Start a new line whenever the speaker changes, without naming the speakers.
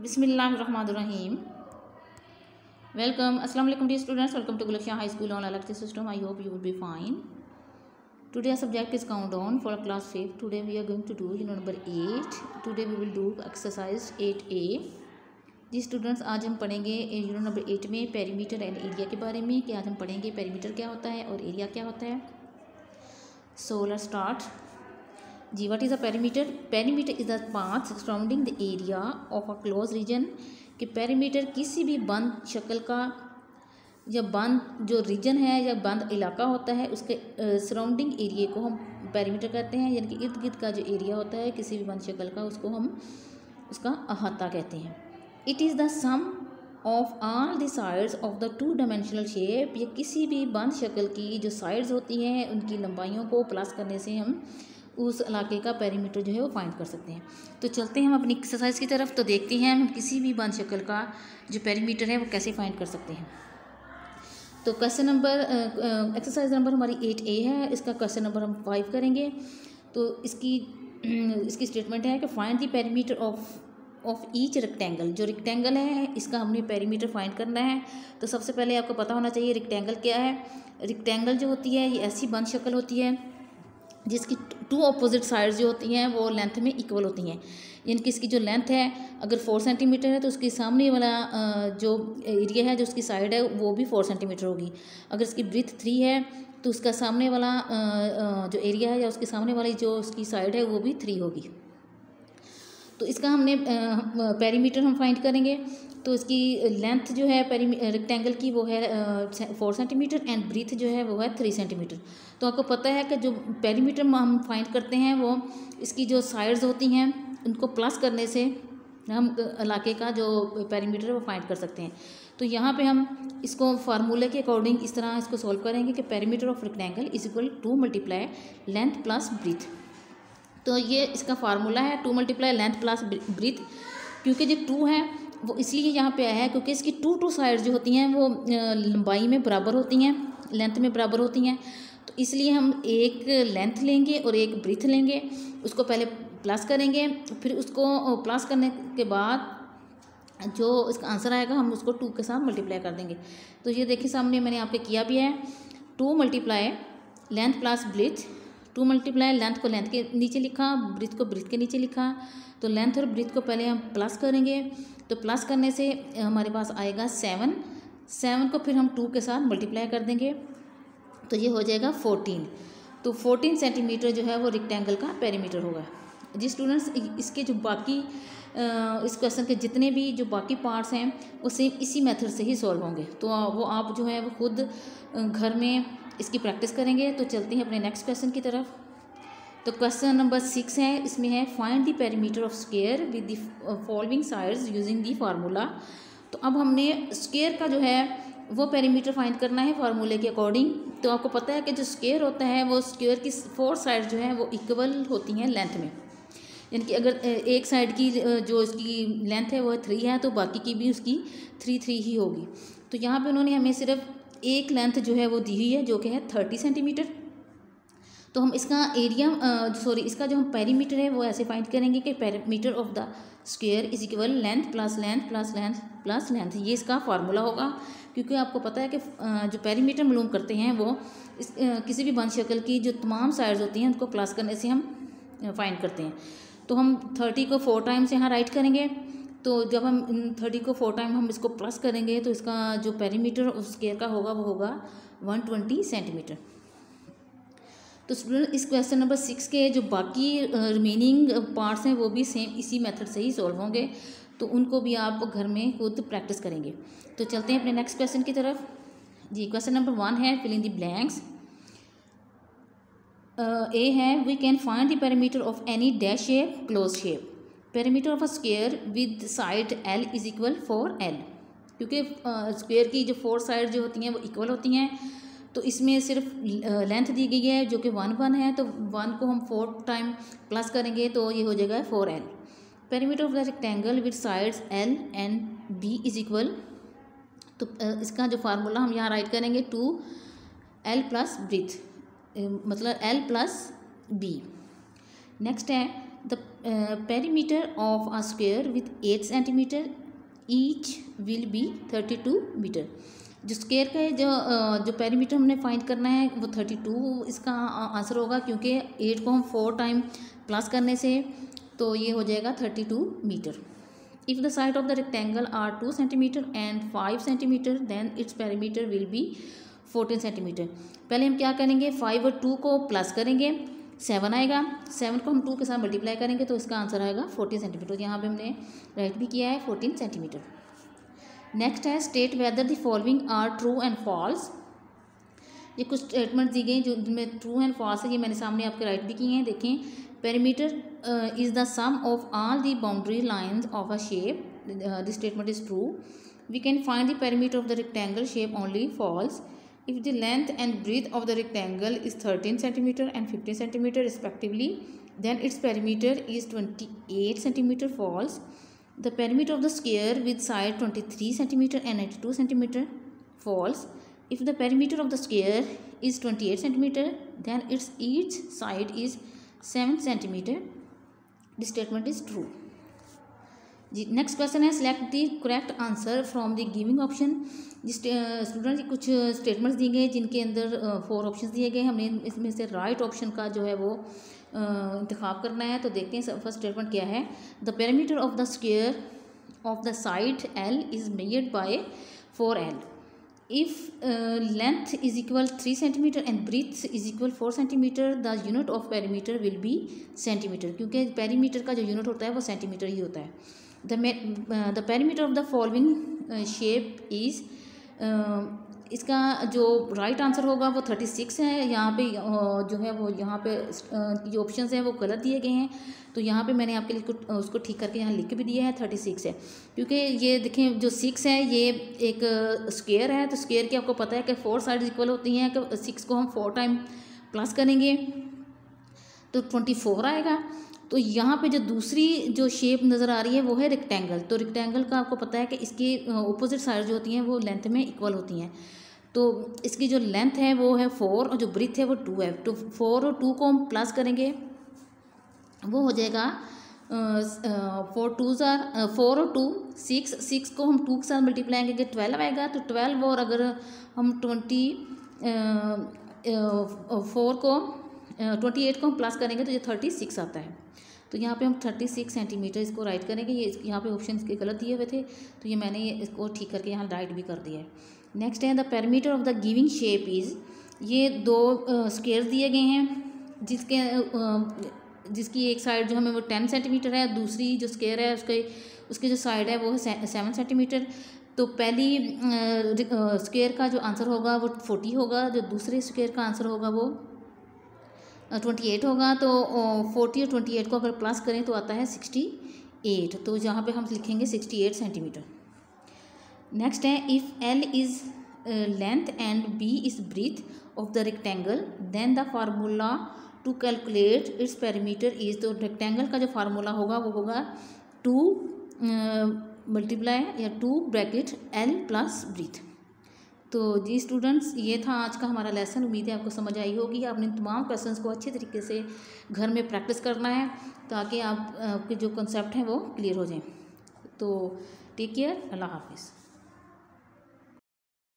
बिस्मिल्लाहिर्रहमानिर्रहीम। Welcome, Assalamu alaikum dear students. Welcome to Gulshan High School on Electric System. I hope you will be fine. Today our subject is countdown for class 5. Today we are going to do unit number 8. Today we will do exercise 8A. जी students, आज हम पढ़ेंगे unit number 8 में perimeter and area के बारे में कि आज हम पढ़ेंगे पेरीमीटर क्या होता है और एरिया क्या होता है। So let's start. जी what is a perimeter? Perimeter is the path surrounding the area of a close region. कि पेरीमीटर किसी भी बंद शक्ल का या बंद जो रीजन है या बंद इलाका होता है उसके सराउंडिंग एरिया को हम पेरीमीटर कहते हैं, यानी कि इर्द गिर्द का जो एरिया होता है किसी भी बंद शक्ल का उसको हम उसका अहाता कहते हैं। It is the sum of all the sides of the two dimensional shape. ये किसी भी बंद शक्ल की जो साइड्स होती हैं उनकी लंबाइयों को प्लस करने से हम उस इलाके का पेरीमीटर जो है वो फाइंड कर सकते हैं। तो चलते हैं हम अपनी एक्सरसाइज की तरफ, तो देखते हैं हम किसी भी बंद शक्ल का जो पेरीमीटर है वो कैसे फाइंड कर सकते हैं। तो क्वेश्चन नंबर एक्सरसाइज नंबर हमारी 8A है, इसका क्वेश्चन नंबर हम 5 करेंगे। तो इसकी स्टेटमेंट है कि find the perimeter of each rectangle. जो रेक्टेंगल है इसका हमने पेरीमीटर फाइंड करना है। तो सबसे पहले आपको पता होना चाहिए रेक्टेंगल क्या है। रेक्टेंगल जो होती है ये ऐसी बंद शक्ल होती है जिसकी टू अपोजिट साइड्स जो होती हैं वो लेंथ में इक्वल होती हैं। यानी कि इसकी जो लेंथ है अगर 4 सेंटीमीटर है तो उसके सामने वाला जो एरिया है जो उसकी साइड है वो भी 4 सेंटीमीटर होगी। अगर इसकी ब्रीथ 3 है तो उसका सामने वाला जो एरिया है या उसके सामने वाली जो उसकी साइड है वो भी 3 होगी। तो इसका हमने पेरीमीटर हम फाइंड करेंगे। तो इसकी लेंथ जो है रेक्टेंगल की वो है 4 सेंटीमीटर एंड ब्रीथ जो है वो है 3 सेंटीमीटर। तो आपको पता है कि जो पेरीमीटर हम फाइंड करते हैं वो इसकी जो साइड्स होती हैं उनको प्लस करने से हम इलाके का जो पेरीमीटर है वो फाइंड कर सकते हैं। तो यहाँ पे हम इसको फार्मूले के अकॉर्डिंग इस तरह इसको सॉल्व करेंगे कि perimeter of rectangle is equal to multiply length plus breadth. तो ये इसका फार्मूला है 2 मल्टीप्लाई लेंथ प्लस ब्रीथ। क्योंकि जो 2 है वो इसलिए यहाँ पे आया है क्योंकि इसकी टू साइड जो होती हैं वो लंबाई में बराबर होती हैं, लेंथ में बराबर होती हैं। तो इसलिए हम एक लेंथ लेंगे और एक ब्रीथ लेंगे, उसको पहले प्लस करेंगे, फिर उसको प्लस करने के बाद जो इसका आंसर आएगा हम उसको 2 के साथ मल्टीप्लाई कर देंगे। तो ये देखिए सामने मैंने आपके किया भी है 2 multiply length plus breadth. 2 multiply length को लेंथ के नीचे लिखा, ब्रीथ को ब्रीथ के नीचे लिखा। तो लेंथ और ब्रीथ को पहले हम प्लस करेंगे, तो प्लस करने से हमारे पास आएगा 7 को फिर हम 2 के साथ मल्टीप्लाई कर देंगे तो ये हो जाएगा 14। तो 14 सेंटीमीटर जो है वो रेक्टेंगल का पेरीमीटर होगा। जी स्टूडेंट्स, इसके जो बाकी इस क्वेश्चन के जितने भी जो बाकी पार्ट्स हैं वो सेम इसी मेथड से ही सॉल्व होंगे। तो वो आप जो है वो खुद घर में इसकी प्रैक्टिस करेंगे। तो चलते हैं अपने नेक्स्ट क्वेश्चन की तरफ। तो क्वेश्चन नंबर 6 है, इसमें है find the perimeter of square with the following sides using the formula. तो अब हमने स्क्वायर का जो है वो पेरीमीटर फाइंड करना है फार्मूले के अकॉर्डिंग। तो आपको पता है कि जो स्क्वायर होता है वो स्क्वायर की 4 साइड जो है वो इक्वल होती हैं लेंथ में। यानी कि अगर एक साइड की जो इसकी लेंथ है वो 3 है तो बाकी की भी उसकी 3 ही होगी। तो यहाँ पे उन्होंने हमें सिर्फ एक लेंथ जो है वो दी हुई है जो कि है 30 सेंटीमीटर। तो हम इसका इसका जो हम पेरीमीटर है वो ऐसे फाइंड करेंगे कि perimeter of the square is equal length plus length plus length plus length. ये इसका फार्मूला होगा। क्योंकि आपको पता है कि जो पेरीमीटर मालूम करते हैं वो किसी भी बंद शक्ल की जो तमाम साइड्स होती हैं उनको प्लस करने से हम फाइंड करते हैं। तो हम 30 को 4 टाइम्स यहाँ राइट करेंगे। तो जब हम 30 को 4 टाइम हम इसको प्लस करेंगे तो इसका जो पेरीमीटर स्क्वायर का होगा वो होगा 120 सेंटीमीटर। तो स्टूडेंट इस क्वेश्चन नंबर 6 के जो बाकी रिमेनिंग पार्ट्स हैं वो भी सेम इसी मेथड से ही सॉल्व होंगे। तो उनको भी आप घर में खुद प्रैक्टिस करेंगे। तो चलते हैं अपने नेक्स्ट क्वेश्चन की तरफ। जी क्वेश्चन नंबर 1 है fill in the blanks. A है we can find the perimeter of any dash shape close shape. Perimeter of a square with side L is equal 4L। क्योंकि स्क्वायर की जो 4 side जो होती हैं वो इक्वल होती हैं तो इसमें सिर्फ लेंथ दी गई है जो कि 1 है। तो 1 को हम 4 टाइम प्लस करेंगे तो ये हो जाएगा 4L। Perimeter of the rectangle with sides L and B is equal. तो इसका जो फार्मूला हम यहाँ राइट करेंगे 2L प्लस ब्रीथ, मतलब L प्लस B। नेक्स्ट है the perimeter of a square with 8 centimetre each will be 32 metre. जो square का जो पेरीमीटर हमने फाइंड करना है वो 32 इसका आंसर होगा, क्योंकि 8 को हम 4 टाइम प्लस करने से तो ये हो जाएगा 32 metre. If the side of the rectangle are 2 centimetre and 5 centimetre then its perimeter will be 14 centimetre. पहले हम क्या करेंगे, 5 और 2 को प्लस करेंगे, 7 आएगा, 7 को हम 2 के साथ मल्टीप्लाई करेंगे तो इसका आंसर आएगा 14 सेंटीमीटर। यहाँ पे हमने राइट भी किया है 14 सेंटीमीटर। नेक्स्ट है state whether the following are true and false. ये कुछ स्टेटमेंट दी गई जो जिनमें ट्रू एंड फॉल्स है, ये मैंने सामने आपके राइट भी किए हैं। देखें, perimeter is the sum of all the boundary lines of a shape, this statement is true. We can find the perimeter of the rectangle shape only, false. If the length and breadth of the rectangle is 13 cm and 15 cm respectively, then its perimeter is 28 cm, false. The perimeter of the square with side 23 cm and 92 cm, false. If the perimeter of the square is 28 cm, then its each side is 7 cm. This statement is true. जी, next question है select the correct answer from the giving option. जिस student कुछ statements दिए गए जिनके अंदर 4 options दिए गए, हमने इसमें से राइट ऑप्शन का जो है वो इंतखाब करना है। तो देखते हैं फर्स्ट स्टेटमेंट क्या है। The perimeter of the square of the side L is measured by 4L। If length is equal 3 centimetre and breadth is equal 4 centimetre, the unit of perimeter will be centimetre, क्योंकि perimeter का जो unit होता है वो centimetre ही होता है। The perimeter of the following shape is, इसका जो राइट आंसर होगा वो 36 है। यहाँ पे जो है वो यहाँ पे जो ऑप्शंस हैं वो गलत दिए गए हैं, तो यहाँ पे मैंने आपके लिए उसको ठीक करके यहाँ लिख के भी दिया है 36 है, क्योंकि ये देखें जो 6 है ये एक स्क्वायर है, तो स्क्वायर की आपको पता है कि 4 साइड इक्वल होती हैं, कि 6 को हम 4 टाइम प्लस करेंगे तो 24 आएगा। तो यहाँ पे जो दूसरी जो शेप नज़र आ रही है वो है रेक्टेंगल। तो रेक्टेंगल का आपको पता है कि इसकी ऑपोजिट साइड जो होती हैं वो लेंथ में इक्वल होती हैं, तो इसकी जो लेंथ है वो है 4 और जो ब्रीथ है वो 2 है। तो 4 और 2 को हम प्लस करेंगे, वो हो जाएगा 4 और 2 6 को हम 2 के साथ मल्टीप्लाई करेंगे 12 आएगा। तो 12 और अगर हम 28 को हम प्लस करेंगे तो ये 36 आता है। तो यहाँ पे हम 36 सेंटीमीटर इसको राइट करेंगे। ये यहाँ पे ऑप्शन के गलत दिए हुए थे, तो ये मैंने इसको ठीक करके यहाँ राइट भी कर दिया है। नेक्स्ट है the perimeter of the giving shape is, ये 2 स्क्वायर दिए गए हैं जिसकी एक साइड जो हमें वो 10 सेंटीमीटर है, दूसरी जो स्क्वायर है उसके जो साइड है वो 7 सेंटीमीटर। तो पहली स्क्वायर का जो आंसर होगा वो 40 होगा, जो दूसरे स्क्वायर का आंसर होगा वो 28 होगा। तो 40 और 28 को अगर प्लस करें तो आता है 68, तो जहाँ पे हम लिखेंगे 68 सेंटीमीटर। नेक्स्ट है if L is length and B is breadth of the rectangle then the formula to calculate its perimeter is, तो रेक्टेंगल का जो फार्मूला होगा वो होगा 2 मल्टीप्लाई या 2 ब्रैकेट L प्लस ब्रीथ। तो जी स्टूडेंट्स, ये था आज का हमारा लेसन। उम्मीद है आपको समझ आई होगी। आपने तमाम क्वेश्चंस को अच्छे तरीके से घर में प्रैक्टिस करना है ताकि आपके जो कंसेप्ट हैं वो क्लियर हो जाएं। तो टेक केयर, अल्लाह हाफिज़।